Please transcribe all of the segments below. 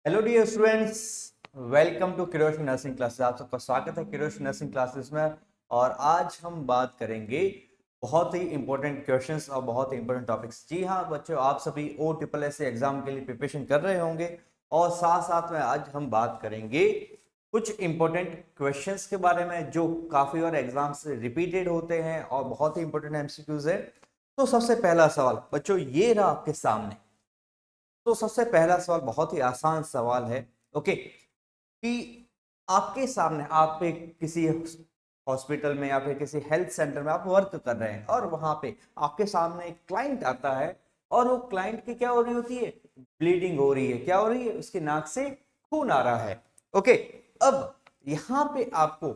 Hello dear students, welcome to Kirosh nursing classes. आप सबका स्वागत है किरोश नर्सिंग क्लासेस में। और आज हम बात करेंगे बहुत ही इंपॉर्टेंट क्वेश्चंस और बहुत ही इंपॉर्टेंट टॉपिक्स। जी हाँ बच्चों, आप सभी ओ ट्रिपल एस एग्जाम के लिए प्रिपरेशन कर रहे होंगे और साथ साथ में आज हम बात करेंगे कुछ इंपॉर्टेंट क्वेश्चंस के बारे में जो काफी और एग्जाम से रिपीटेड होते हैं और बहुत ही इंपॉर्टेंट एमसीक्यूज है। तो सबसे पहला सवाल बच्चों ये रहा आपके सामने। तो सबसे पहला सवाल बहुत ही आसान सवाल है। ओके, कि आपके सामने आप एक किसी हॉस्पिटल में या फिर किसी हेल्थ सेंटर में आप वर्क कर रहे हैं और वहां पे आपके सामने एक क्लाइंट आता है और वो क्लाइंट की क्या हो रही होती है, ब्लीडिंग हो रही है। क्या हो रही है, उसकी नाक से खून आ रहा है। ओके, अब यहाँ पे आपको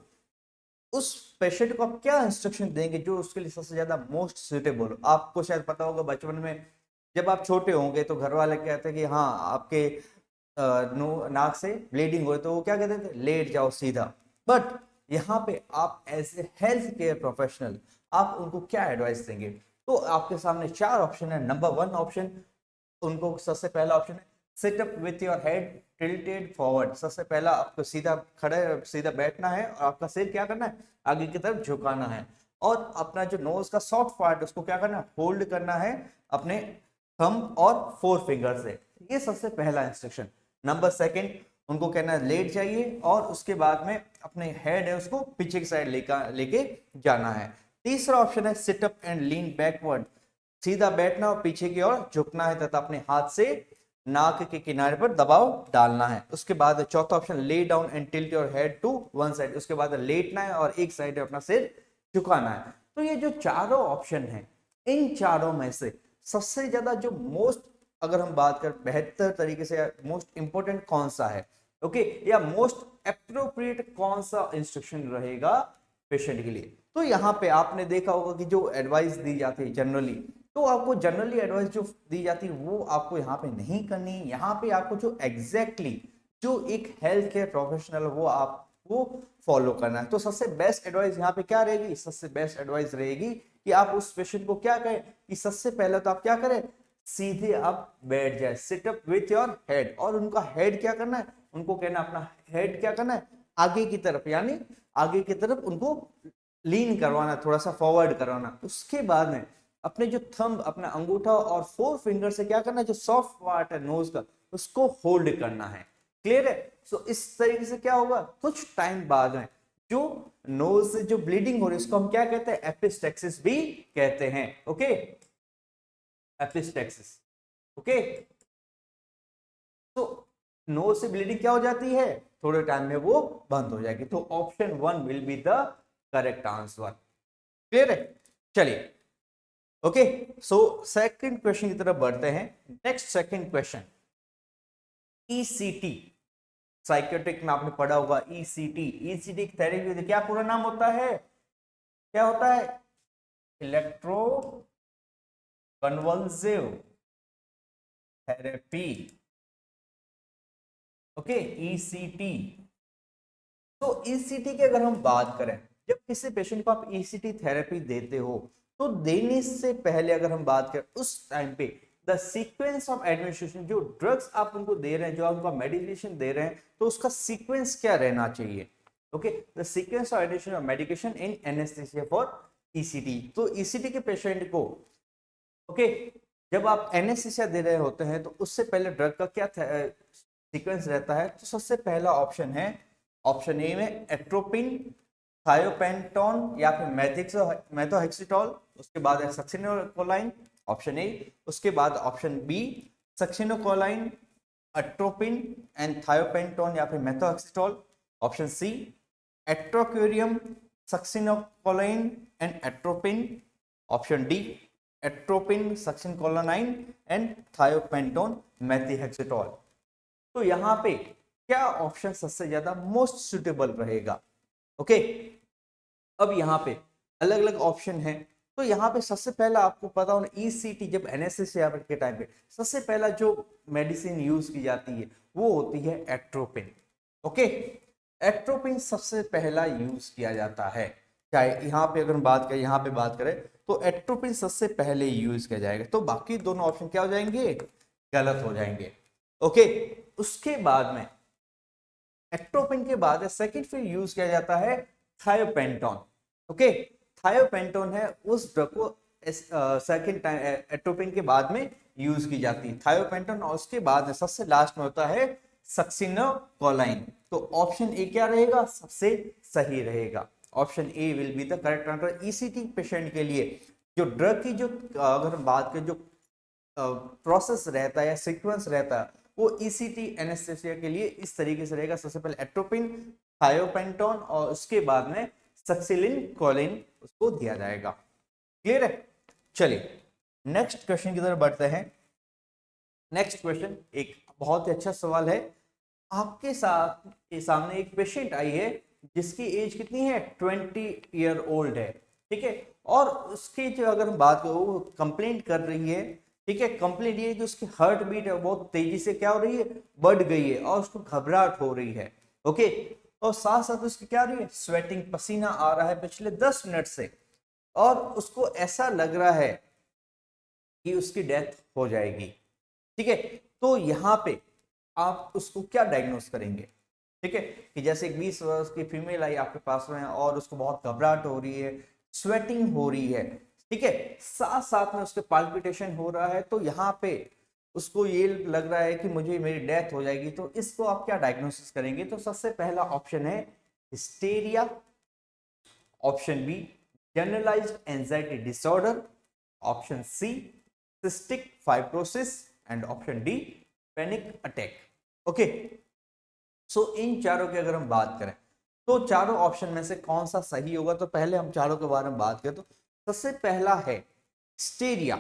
उस पेशेंट को आप क्या इंस्ट्रक्शन देंगे जो उसके लिए सबसे ज्यादा मोस्ट सुटेबल हो। आपको शायद पता होगा बचपन में जब आप छोटे होंगे तो घर वाले कहते हैं कि हाँ आपके नाक से ब्लीडिंग हो तो वो क्या कहते थे, लेट जाओ सीधा। बट यहाँ पे आप as a health care professional आप उनको क्या एडवाइस देंगे। तो आपके सामने चार ऑप्शन है। नंबर वन ऑप्शन, उनको सबसे पहला ऑप्शन है sit up with your head tilted forward. सबसे पहला आपको सीधा खड़े सीधा बैठना है और आपका सिर क्या करना है, आगे की तरफ झुकाना है। और अपना जो नोज का सॉफ्ट पार्ट उसको क्या करना है, होल्ड करना है अपने थंब और फोर फिंगर से। ये सबसे पहला इंस्ट्रक्शन। नंबर सेकंड, उनको कहना है लेट जाइए और उसके बाद में अपने हेड है उसको पीछे की साइड लेके जाना है। तीसरा ऑप्शन है sit up and lean backward. सीधा बैठना और पीछे की ओर झुकना है तथा अपने हाथ से नाक के किनारे पर दबाव डालना है। उसके बाद चौथा option lay down and tilt your head to one side. उसके बाद लेटना है और एक साइड अपना सिर झुकाना है। तो ये जो चारों ऑप्शन है इन चारों में से सबसे ज्यादा जो मोस्ट, अगर हम बात कर बेहतर तरीके से मोस्ट इंपोर्टेंट कौन सा है, ओके, या मोस्ट अप्रोप्रिएट कौन सा इंस्ट्रक्शन रहेगा पेशेंट के लिए। तो यहाँ पे आपने देखा होगा कि जो एडवाइस दी जाती है जनरली, तो आपको जनरली एडवाइस जो दी जाती है वो आपको यहाँ पे नहीं करनी। यहाँ पे आपको जो एग्जैक्टली जो एक हेल्थ केयर प्रोफेशनल वो आप वो फॉलो करना है। तो सबसे बेस्ट एडवाइस यहाँ पे क्या रहेगी, सबसे बेस्ट एडवाइस रहेगी कि आप उस पेशेंट को क्या करें कि सबसे पहले तो आप क्या करें, सीधे आप बैठ जाए, sit up with your head. और उनका हेड क्या करना है, उनको कहना अपना हेड क्या करना है आगे की तरफ, यानी आगे की तरफ उनको लीन करवाना, थोड़ा सा फॉरवर्ड करवाना। उसके बाद में अपने जो थंब, अपना अंगूठा और फोर फिंगर से क्या करना है, जो सॉफ्ट पार्ट है नोज का उसको होल्ड करना है। क्लियर है। सो इस तरीके से क्या होगा, कुछ टाइम बाद में जो नोज से जो ब्लीडिंग हो रही है उसको हम क्या कहते हैं, एपिस्टेक्सिस भी कहते हैं। Okay, epistaxis. ओके, तो नोज से ब्लीडिंग क्या हो जाती है, थोड़े टाइम में वो बंद हो जाएगी। तो option one will be the correct answer. Clear है। चलिए, ओके, सो सेकंड क्वेश्चन की तरफ बढ़ते हैं। Next second question, ECT, psychiatric में आपने पढ़ा होगा ईसीटी। ईसीटी थेरेपी क्या पूरा नाम होता है, क्या होता है, electro convulsive therapy. Okay, ECT. तो ईसीटी की अगर हम बात करें, जब किसी पेशेंट को आप ईसीटी थेरेपी देते हो तो देने से पहले अगर हम बात करें उस टाइम पे द सीक्वेंस ऑफ एडमिनिस्ट्रेशन, जो ड्रग्स आप उनको दे रहे हैं, जो आपका मेडिकेशन दे रहे हैं, तो उसका सीक्वेंस क्या रहना चाहिए। Okay, the sequence of administration of medication in anaesthesia for ECT. तो ईसीटी के पेशेंट को, ओके, जब आप एनेस्थीसिया दे रहे होते हैं तो उससे पहले ड्रग का क्या सीक्वेंस रहता है। तो सबसे पहला ऑप्शन है, ऑप्शन ए में एट्रोपिन, थायोपेंटोन या फिर मेथोहेक्सिटोल। उसके बाद है सक्सिनोकोलाइन, ऑप्शन ए। उसके बाद option B succinylcholine, atropine and thiopentone या फिर methohexital. Option C atracurium, succinylcholine and atropine. Option D atropine, succinylcholine and thiopentone methohexital. तो यहाँ पे क्या ऑप्शन सबसे ज्यादा मोस्ट सुटेबल रहेगा। ओके, अब यहाँ पे अलग अलग ऑप्शन है। तो यहाँ पे सबसे पहला आपको पता होना, ईसीटी जब एनेस्थीसिया के टाइम पे सबसे पहला जो मेडिसिन यूज की जाती है वो होती है एट्रोपिन। ओके, एट्रोपिन सबसे पहला यूज किया जाता है। चाहे यहाँ पे अगर हम बात करें, यहाँ पे बात करें तो एट्रोपिन सबसे पहले यूज किया जाएगा। तो बाकी दोनों ऑप्शन क्या हो जाएंगे, गलत हो जाएंगे। ओके, उसके बाद में एक्टोपिन के बाद सेकंड फिर यूज किया जाता है थायोपेंटोन। ओके, थायोपेंटोन है उस ड्रग को सेकंड टाइम एक्टोपिन के बाद में यूज की जाती है थायोपेंटोन, और उसके बाद सबसे लास्ट में होता है सक्सिनोकोलाइन। तो ऑप्शन ए क्या रहेगा, सबसे सही रहेगा। Option A will be the correct answer. ECT patient के लिए जो ड्रग की जो अगर हम बात करें जो प्रोसेस रहता है या सीक्वेंस रहता है वो ईसीटी एनेस्थेसिया के लिए इस तरीके से रहेगा। सबसे पहले एट्रोपिन, थायोपेंटोन और उसके बाद में सक्सिलिन कोलिन उसको दिया जाएगा। क्लियर है? चलिए नेक्स्ट क्वेश्चन की तरफ बढ़ते हैं। नेक्स्ट क्वेश्चन एक बहुत ही अच्छा सवाल है। आपके साथ के सामने एक पेशेंट आई है जिसकी एज कितनी है, 20 ईयर ओल्ड है, ठीक है, और उसकी जो अगर हम बात करें वो कंप्लेंट कर रही है, ठीक है, कंप्लेंट ये कि उसकी हार्ट बीट है बहुत तेजी से क्या हो रही है, बढ़ गई है और उसको घबराहट हो रही है। ओके, और साथ साथ उसकी क्या रही है, स्वेटिंग, पसीना आ रहा है पिछले 10 मिनट से, और उसको ऐसा लग रहा है कि उसकी डेथ हो जाएगी। ठीक है, तो यहाँ पे आप उसको क्या डायग्नोस करेंगे? ठीक है, कि जैसे एक 20 वर्ष की फीमेल आई आपके पास में और उसको बहुत घबराहट हो रही है, स्वेटिंग हो रही है, ठीक है, साथ साथ में उसके पाल्पिटेशन हो रहा है, तो यहाँ पे उसको ये लग रहा है कि मुझे मेरी डेथ हो जाएगी, तो इसको आप क्या डायग्नोसिस करेंगे? तो सबसे पहला ऑप्शन है hysteria, option B generalized anxiety disorder, option C cystic fibrosis and option D panic attack. Okay, so इन चारों की अगर हम बात करें तो चारों ऑप्शन में से कौन सा सही होगा? तो पहले हम चारों के बारे में बात करें तो सबसे पहला है हिस्टीरिया।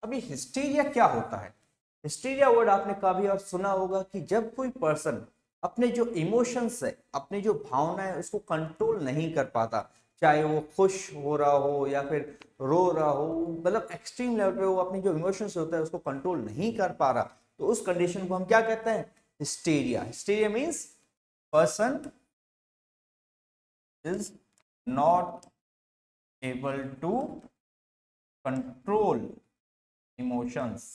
अभी हिस्टीरिया क्या होता है? हिस्टीरिया वर्ड आपने कभी और सुना होगा कि जब कोई पर्सन अपने जो इमोशंस है, अपने जो भावना है उसको कंट्रोल नहीं कर पाता, चाहे वो खुश हो रहा हो या फिर रो रहा हो, मतलब एक्सट्रीम लेवल पे वो अपनी जो इमोशंस होता है उसको कंट्रोल नहीं कर पा रहा, तो उस कंडीशन को हम क्या कहते हैं? Hysteria. Hysteria means person is not able to control emotions।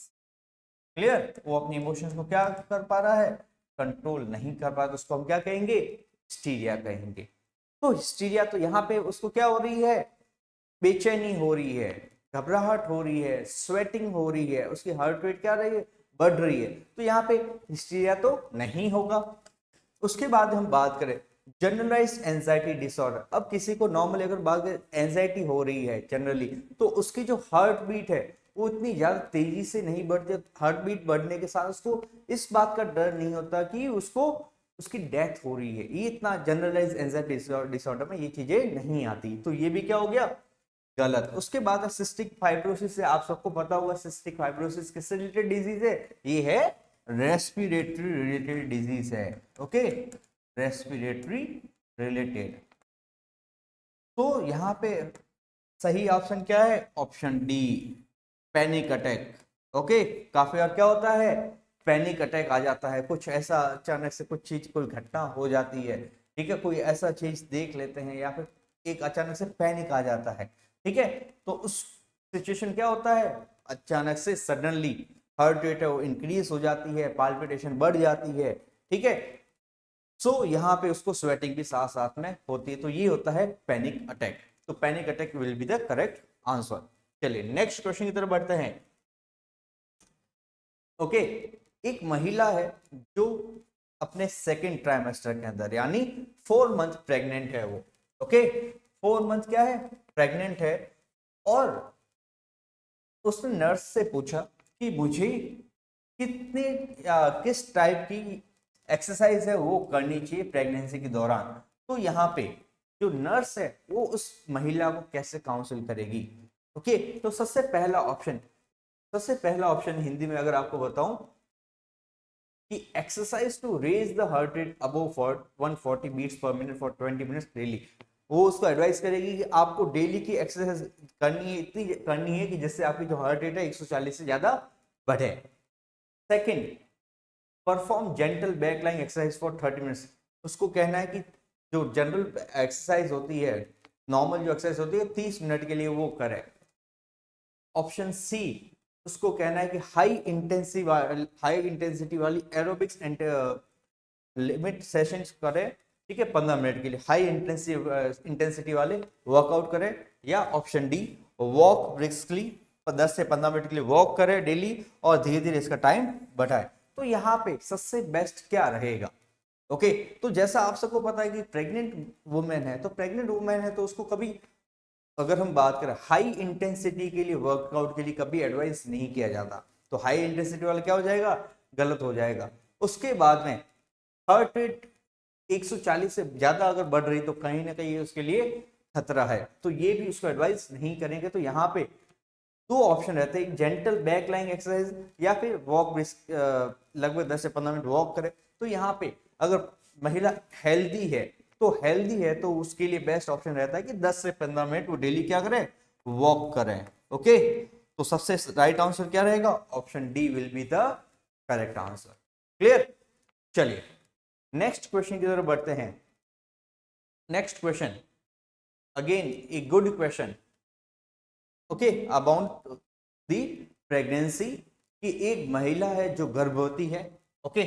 Clear? वो अपनी इमोशंस को क्या कर पा रहा है, कंट्रोल नहीं कर पा रहा, तो उसको हम क्या कहेंगे? हिस्टीरिया कहेंगे। तो हिस्टीरिया तो यहाँ पे उसको क्या हो रही है, बेचैनी हो रही है, घबराहट हो रही है, स्वेटिंग हो रही है, उसकी हार्ट रेट क्या रही है, बढ़ रही है, तो यहाँ पे हिस्टीरिया तो नहीं होगा। उसके बाद हम बात करें जनरलाइज एंजाइटी डिसऑर्डर। अब किसी को नॉर्मली अगर बात करें एंजाइटी हो रही है जनरली, तो उसकी जो हार्ट बीट है वो इतनी ज्यादा तेजी से नहीं बढ़ती। हार्ट बीट बढ़ने के साथ उसको इस बात का डर नहीं होता कि उसको उसकी डेथ हो रही है, ये इतना जनरलाइज एंजाइटी डिसऑर्डर में ये चीजें नहीं आती, तो ये भी क्या हो गया, गलत। उसके बाद सिस्टिक फाइब्रोसिस है, आप सबको पता होगा सिस्टिक फाइब्रोसिस किससे रिलेटेड डिजीज है, ये है रेस्पिरेटरी रिलेटेड डिजीज है। Okay, respiratory related. तो यहाँ पे सही ऑप्शन क्या है? Option D panic attack. Okay, काफी बार क्या होता है, पैनिक अटैक आ जाता है, कुछ ऐसा अचानक से कुछ चीज कोई घटना हो जाती है, ठीक है, कोई ऐसा चीज देख लेते हैं या फिर एक अचानक से पैनिक आ जाता है, ठीक है, तो उस सिचुएशन क्या होता है, अचानक से सडनली हार्ट रेट है वो इंक्रीज हो जाती है, पाल्पिटेशन बढ़ जाती है, ठीक है, सो यहाँ पे उसको स्वेटिंग भी साथ साथ में होती है, तो ये होता है पैनिक अटैक। तो panic attack will be the correct answer. चलिए नेक्स्ट क्वेश्चन की तरफ बढ़ते हैं। ओके, एक महिला है जो अपने सेकेंड ट्राइमेस्टर के अंदर यानी 4 मंथ प्रेग्नेंट है वो। ओके, 4 मंथ क्या है, प्रेग्नेंट है, और उसने नर्स से पूछा कि मुझे किस टाइप की एक्सरसाइज है वो करनी चाहिए प्रेगनेंसी के दौरान। तो यहाँ पे जो नर्स है वो उस महिला को कैसे काउंसिल करेगी? ओके, तो सबसे पहला ऑप्शन हिंदी में अगर आपको बताऊं कि exercise to raise the heart rate above 140 beats per minute for 20 minutes daily. वो उसको एडवाइस करेगी कि आपको डेली की एक्सरसाइज करनी है, इतनी करनी है कि जिससे आपकी जो हार्ट रेट है 140 से ज्यादा बढ़े। Second, perform gentle backline exercise for 30 minutes. उसको कहना है कि जो जनरल एक्सरसाइज होती है, नॉर्मल जो एक्सरसाइज होती है 30 मिनट के लिए वो करे। ऑप्शन सी, उसको कहना है कि हाई इंटेंसिटी वाली एरोबिक्स एंड लिमिट सेशंस करें, ठीक है, 15 मिनट के लिए हाई इंटेंसिटी वाले वर्कआउट करें, या ऑप्शन डी वॉक ब्रिस्कली 10 से 15 मिनट के लिए वॉक करें डेली और धीरे धीरे इसका टाइम बढ़ाए। तो यहाँ पे सबसे बेस्ट क्या रहेगा? ओके, तो जैसा आप सबको पता है कि प्रेग्नेंट वुमेन है, तो प्रेग्नेंट वुमेन है तो उसको कभी, अगर हम बात करें हाई इंटेंसिटी के लिए वर्कआउट के लिए, कभी एडवाइस नहीं किया जाता। तो हाई इंटेंसिटी वाला क्या हो जाएगा? गलत हो जाएगा। उसके बाद में हार्ट रेट 140 से ज्यादा अगर बढ़ रही तो कहीं ना कहीं उसके लिए खतरा है, तो ये भी उसको एडवाइस नहीं करेंगे। तो यहाँ पे दो ऑप्शन रहते हैं, जेंटल बैक लाइंग एक्सरसाइज या फिर वॉक, लगभग 10 से 15 मिनट वॉक करें। तो यहाँ पे अगर महिला हेल्दी है तो उसके लिए बेस्ट ऑप्शन रहता है कि 10 से 15 मिनट वो डेली क्या करें? वॉक करें। ओके, तो सबसे राइट आंसर क्या रहेगा? Option D will be the correct answer. Clear? चलिए नेक्स्ट क्वेश्चन की तरफ बढ़ते हैं। Next question again a good question, okay, about the pregnancy, कि एक महिला है जो गर्भवती है, ओके,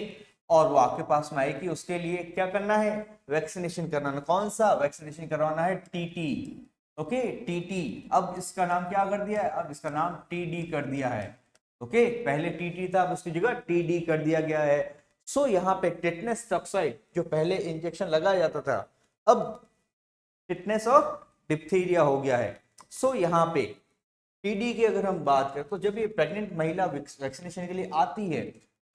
और वो आपके पास में आएगी, उसके लिए क्या करना है? वैक्सीनेशन कराना। कौन सा वैक्सीनेशन करवाना है? टीटी। Okay, TT. अब इसका नाम क्या कर दिया है? अब इसका नाम टीडी कर दिया है। ओके, पहले टीटी था, अब उसकी जगह टीडी कर दिया गया है। सो यहाँ पे टिटनेस टॉक्साइड जो पहले इंजेक्शन लगाया जाता था, अब टिटनेस और डिप्थीरिया हो गया है। सो यहाँ पे टीडी की अगर हम बात करें तो जब ये प्रेग्नेंट महिला वैक्सीनेशन के लिए आती है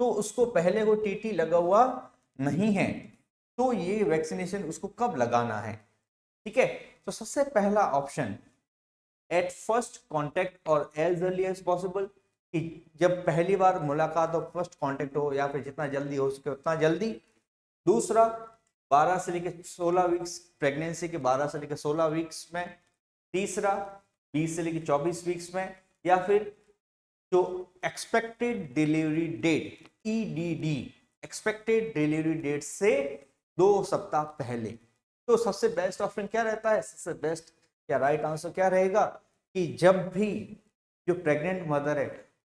तो उसको पहले वो टीटी लगा हुआ नहीं है, तो ये वैक्सीनेशन उसको कब लगाना है? ठीक है, तो सबसे पहला ऑप्शन एट फर्स्ट कॉन्टेक्ट और एज अर्ली एज पॉसिबल, कि जब पहली बार मुलाकात हो, फर्स्ट कॉन्टेक्ट हो, या फिर जितना जल्दी हो सके उतना जल्दी। दूसरा 12 से लेकर 16 वीक्स, प्रेगनेंसी के 12 से लेकर 16 वीक्स में। तीसरा 20 से लेकर 24 वीक्स में, या फिर जो expected delivery date EDD, expected delivery date से 2 सप्ताह पहले। तो सबसे बेस्ट ऑप्शन क्या रहता है? सबसे बेस्ट क्या राइट आंसर क्या रहेगा? कि जब भी जो प्रेग्नेंट मदर है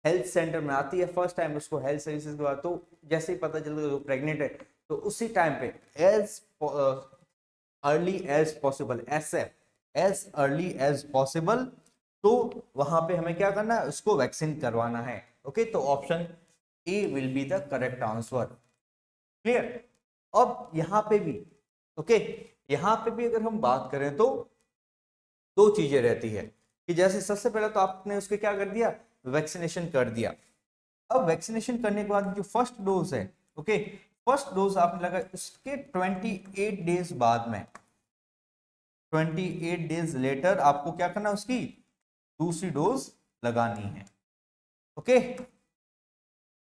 हेल्थ सेंटर में आती है फर्स्ट टाइम, उसको हेल्थ सर्विसेज के बाद, तो जैसे ही पता चलता है वो प्रेग्नेंट है, तो उसी टाइम पे as early as possible, as early as possible, तो वहां पे हमें क्या करना है? उसको वैक्सीन करवाना है। ओके, तो option A will be the correct answer. Clear? अब यहाँ पे भी, ओके, यहाँ पे भी अगर हम बात करें तो दो चीजें रहती है, कि जैसे सबसे पहले तो आपने उसके क्या कर दिया? वैक्सीनेशन कर दिया। अब वैक्सीनेशन करने के बाद जो फर्स्ट डोज है, ओके, फर्स्ट डोज आपने लगा, उसके 28 डेज बाद में, 28 डेज लेटर आपको क्या करना है? उसकी दूसरी डोज लगानी है। ओके,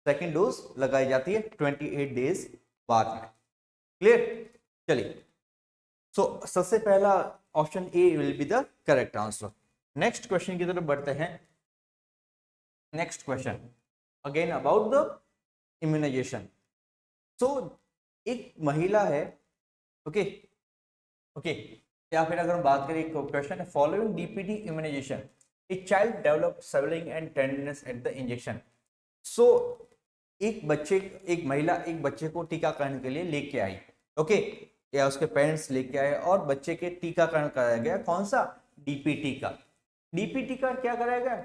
सेकेंड डोज लगाई जाती है 28 डेज बाद में। क्लियर? चलिए, सो सबसे पहला option A will be the correct answer. Next question की तरफ बढ़ते हैं। Next question again about the immunization. So एक महिला है, ओके, ओके, या फिर अगर हम बात करें, एक क्वेश्चन है, following DPT immunization a child develop swelling and tenderness at the injection. So एक महिला एक बच्चे को टीकाकरण के लिए लेके आई, ओके, या उसके पेरेंट्स लेके आए और बच्चे के टीकाकरण कराया गया। कौन सा? डीपीटी का। डीपीटी का क्या कराया गया?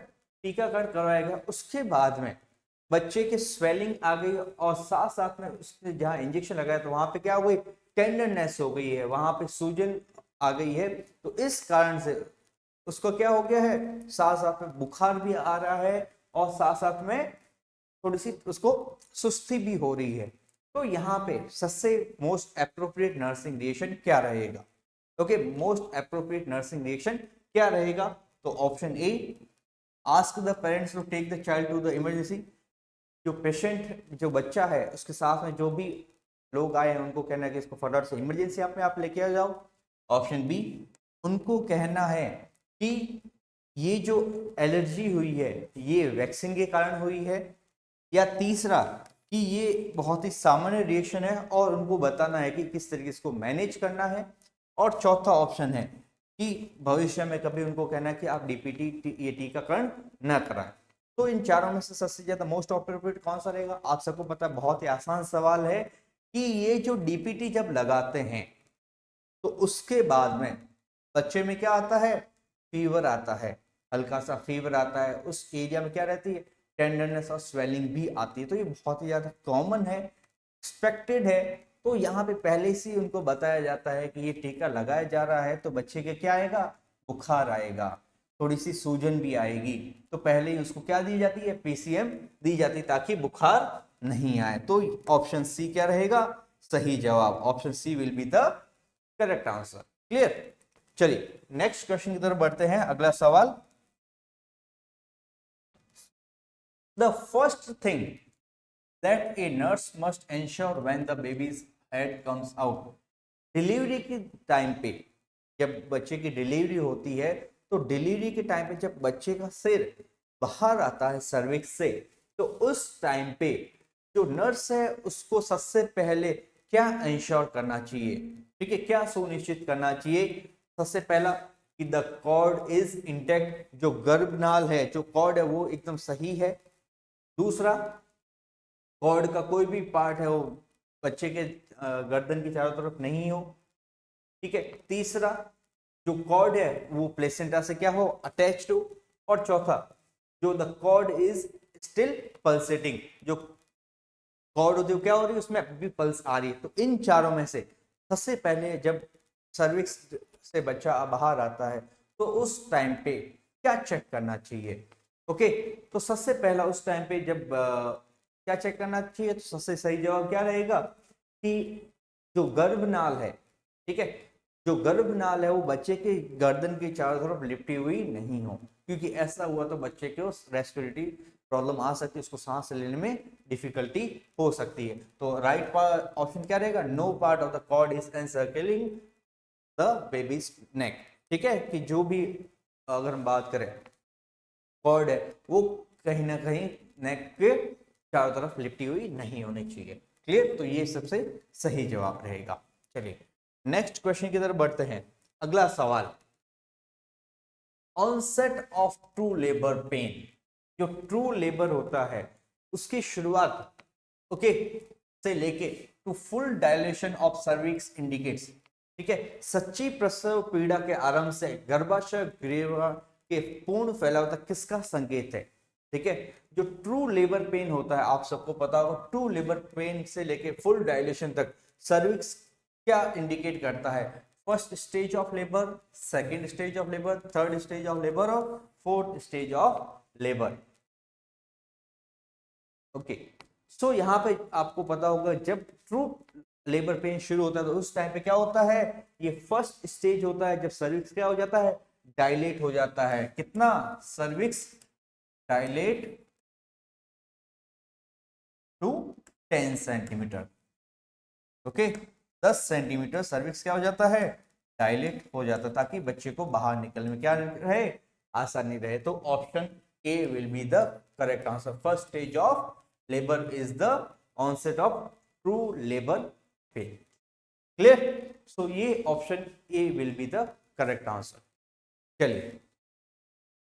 टीकाकरण करवाया गया। उसके बाद में बच्चे के स्वेलिंग आ गई और साथ साथ में उसने जहाँ इंजेक्शन लगाया तो वहां पे क्या हो गई? टेंडरनेस हो गई है, वहां पे सूजन आ गई है। तो इस कारण से उसको क्या हो गया है? साथ साथ में बुखार भी आ रहा है और साथ साथ में थोड़ी सी उसको सुस्ती भी हो रही है। तो यहाँ पे सबसे मोस्ट अप्रोप्रिएट नर्सिंग रिएक्शन क्या रहेगा? Okay, most appropriate nursing reaction क्या रहेगा? तो option A, ask the parents to take the child to the emergency. जो पेशेंट, जो बच्चा है, उसके साथ में जो भी लोग आए हैं उनको कहना है कि इसको फटाफट से इमरजेंसी आप लेके आ जाओ। ऑप्शन बी, उनको कहना है कि ये जो एलर्जी हुई है ये वैक्सीन के कारण हुई है, या तीसरा कि ये बहुत ही सामान्य रिएक्शन है और उनको बताना है कि किस तरीके से इसको मैनेज करना है, और चौथा ऑप्शन है कि भविष्य में कभी उनको कहना है कि आप डीपीटी ये टीकाकरण न कराएं। तो इन चारों में से सबसे ज्यादा मोस्ट अप्रोप्रिएट कौन सा रहेगा? आप सबको पता है, बहुत ही आसान सवाल है कि ये जो डीपीटी जब लगाते हैं तो उसके बाद में बच्चे में क्या आता है? फीवर आता है, हल्का सा फीवर आता है, उस एरिया में क्या रहती है? टेंडरनेस और स्वेलिंग भी आती है। तो ये बहुत ही ज्यादा कॉमन है, एक्सपेक्टेड है। तो यहाँ पे पहले से ही उनको बताया जाता है कि ये टीका लगाया जा रहा है तो बच्चे के क्या आएगा? बुखार आएगा, थोड़ी सी सूजन भी आएगी। तो पहले ही उसको क्या दी जाती है? पीसीएम दी जाती है ताकि बुखार नहीं आए। तो ऑप्शन सी क्या रहेगा? सही जवाब। Option C will be the correct answer. Clear? चलिए नेक्स्ट क्वेश्चन की तरफ बढ़ते हैं। अगला सवाल, the first thing that a nurse must ensure when the baby's head comes out। Delivery के टाइम पे जब बच्चे की डिलीवरी होती है तो डिलीवरी के टाइम पे जब बच्चे का सिर बाहर आता है सर्विक्स से, तो उस टाइम पे जो नर्स है उसको सबसे पहले क्या इंश्योर करना चाहिए? ठीक है, क्या सुनिश्चित करना चाहिए? सबसे पहला कि द कॉर्ड इज इंटैक्ट, जो गर्भनाल है, जो कॉर्ड है वो एकदम सही है। दूसरा, कॉर्ड का कोई भी पार्ट है वो बच्चे के गर्दन की चारों तरफ नहीं हो। ठीक है। तीसरा, जो कॉर्ड है वो प्लेसेंटा से क्या हो? अटैच्ड हो। और चौथा, जो the cord is still pulsating, जो कॉर्ड होती है क्या हो रही है? उसमें अभी भी पल्स आ रही है। तो इन चारों में से सबसे पहले जब सर्विक्स से बच्चा बाहर आता है तो उस टाइम पे क्या चेक करना चाहिए? ओके, तो सबसे पहला उस टाइम पे जब क्या चेक करना चाहिए, तो सबसे सही जवाब क्या रहेगा कि जो गर्भनाल है, ठीक है, जो गर्भनाल है वो बच्चे के गर्दन के चारों तरफ लिपटी हुई नहीं हो, क्योंकि ऐसा हुआ तो बच्चे को रेस्पिरेटरी प्रॉब्लम आ सकती है, उसको सांस लेने में डिफिकल्टी हो सकती है। तो राइट ऑप्शन क्या रहेगा? No part of the cord is encircling the baby's neck. ठीक है, कि जो भी अगर हम बात करें कॉर्ड है वो कहीं ना कहीं नेक के चारों तरफ लिपटी हुई नहीं होनी चाहिए। क्लियर? तो ये सबसे सही जवाब रहेगा। चलिए नेक्स्ट क्वेश्चन की तरफ बढ़ते हैं। अगला सवाल, onset of true labour pain, जो ट्रू लेबर होता है उसकी शुरुआत ओके से लेके to full dilation of cervix indicates. ठीक है, सच्ची प्रसव पीड़ा के आरंभ से गर्भाशय ग्रीवा के पूर्ण फैलाव तक किसका संकेत है? ठीक है, जो ट्रू लेबर पेन होता है आप सबको पता होगा, ट्रू लेबर पेन से लेके फुल डायलेशन तक सर्विक्स क्या इंडिकेट करता है? First stage of labour, second stage of labour, third stage of labour और fourth stage of labour. Okay, so यहाँ पे आपको पता होगा जब ट्रू लेबर पेन शुरू होता है तो उस टाइम पे क्या होता है? ये फर्स्ट स्टेज होता है जब सर्विक्स क्या हो जाता है? डायलेट हो जाता है। कितना? Cervix dilate to 10 centimetre. Okay, 10 centimetre cervix क्या हो जाता है? डायलेट हो जाता है, ताकि बच्चे को बाहर निकलने में क्या रहे? आसानी रहे। तो option A will be the correct answer. First stage of labour is the onset of true labour pain. Clear? So ये option A will be the correct answer. चलिए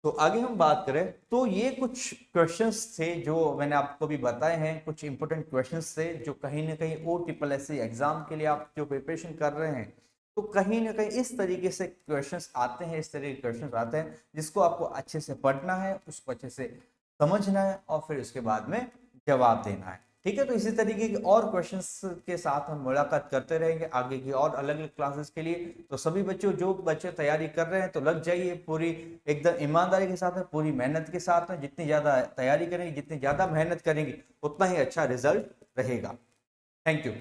तो आगे हम बात करें तो ये कुछ क्वेश्चंस थे जो मैंने आपको भी बताए हैं, कुछ इंपॉर्टेंट क्वेश्चंस थे जो कहीं ना कहीं OSSC एग्जाम के लिए आप जो प्रिपरेशन कर रहे हैं तो कहीं ना कहीं इस तरीके से क्वेश्चंस आते हैं, इस तरह के क्वेश्चंस आते हैं जिसको आपको अच्छे से पढ़ना है, उसको अच्छे से समझना है और फिर उसके बाद में जवाब देना है। ठीक है, तो इसी तरीके के और क्वेश्चंस के साथ हम मुलाकात करते रहेंगे आगे की और अलग अलग क्लासेस के लिए। तो सभी बच्चों, जो बच्चे तैयारी कर रहे हैं तो लग जाइए पूरी एकदम ईमानदारी के साथ में, पूरी मेहनत के साथ में। जितनी ज़्यादा तैयारी करेंगे, जितनी ज़्यादा मेहनत करेंगे उतना ही अच्छा रिजल्ट रहेगा। Thank you.